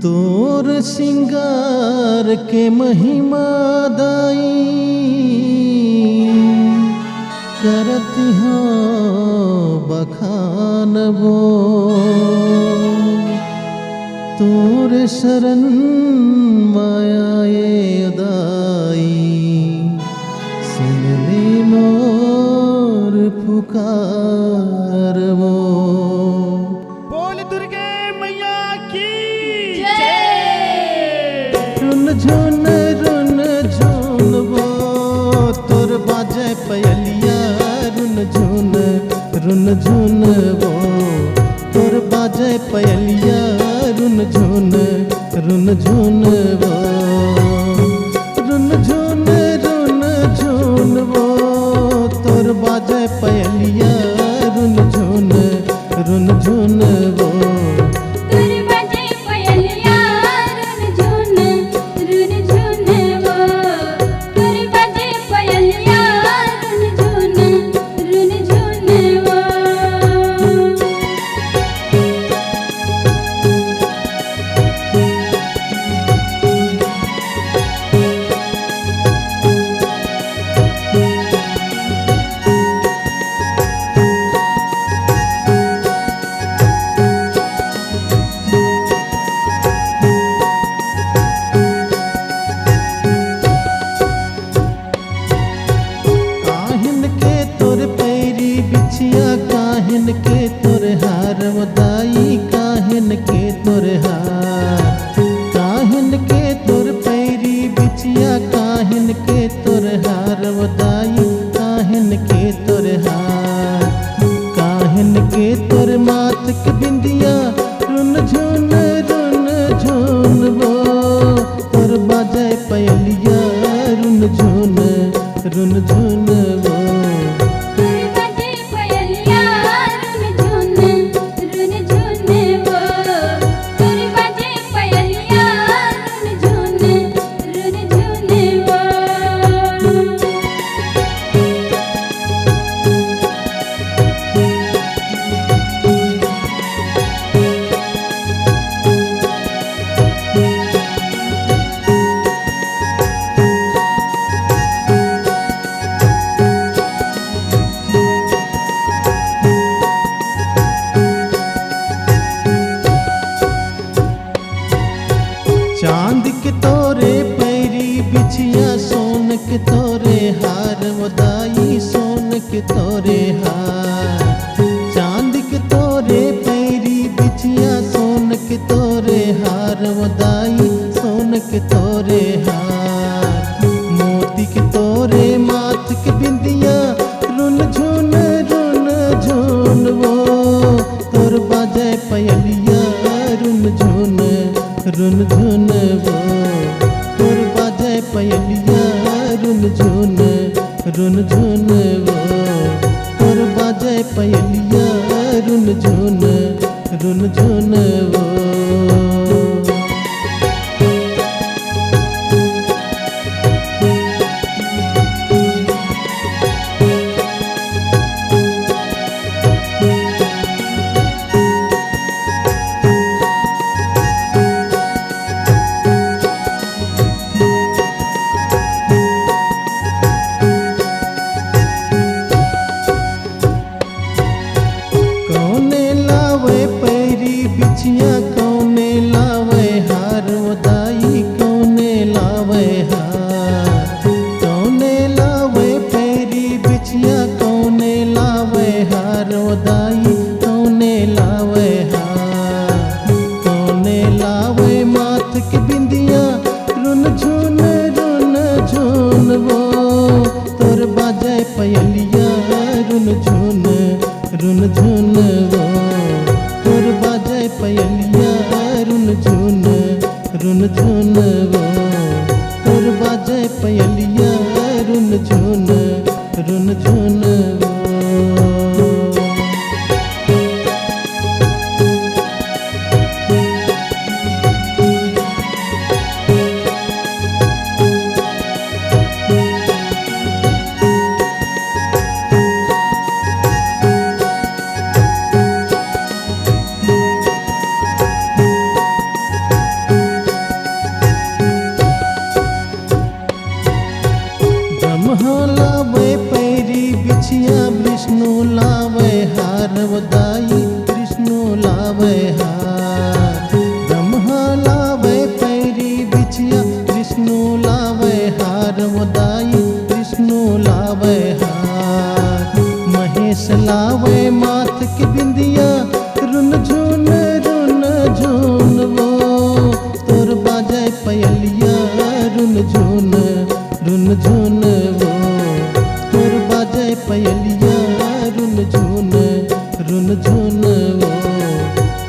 तोर सिंगार के महिमा दाई करत हाँ बखानबो। तोर शरण माया ये दाई सुन ले मोर पुकारबो। बोल दुर्गे मैया की रुन झुन वो तोर बाजे पयलिया। रुन झुन वो तोर बाजे पयलिया। रुन झुन वो रुन झुन वो तोर बाजे पयलिया। रुन झुन वो काहिन के तोर हार वदाई। काहिन के तोर हार काहिन के तोर पैरी बिछिया। काहिन के तोर हार वदाई। काहिन के तोर हार काहिन के तोर माथ के बिंदिया। रुन झुन वो तोर बाजे पयलिया। रुन झुन वो चांद के तोरे पैरी बिछिया। सोन के तोरे हार वदाई। सोन के तोरे हार चांद के तोरे पैरी बिछिया। सोन के तोरे हार वदाई। सोन के तोरे हार मोती के तोरे माथ के बिंदिया। रुन झुन वो तोर बाजे पयलिया। रुन झुन वो तोर बाजे पयलिया। रुन झुन वो तोर बाजे पयलिया। रुन झुन वो बिछिया। कौने लावे हार वदाई। कौने लावे हार कौने लावे पैरी बिछिया। कौने लावे हार वदाई। कौने लावे हार कौने लावे माथ के बिंदिया। रुन झुन वो तोर बाजे पयलिया। रुन झुन वो तोर बाजे पयलिया। रुन झुन वो तोर बाजे पयलिया। रुन झुन वो लावे हार ब्रह्मा लावे पैरी बिछिया विष्णु लावे हार वदाई विष्णु लावे हार महेश लावे माथ की बिंदिया रुन झुन वो तोर बाजे पयलिया रुन झुन वो तोर बाजे पयलिया रुन झुन वो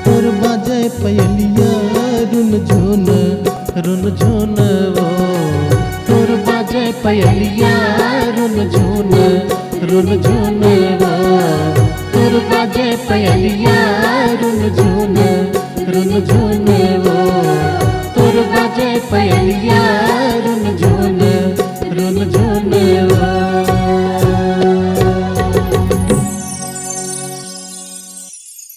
तोर बाजे पयलिया रुन झुन वो तोर बाजे पयलिया रुन झुन वो तोर बाजे पयलिया रुन झुन वो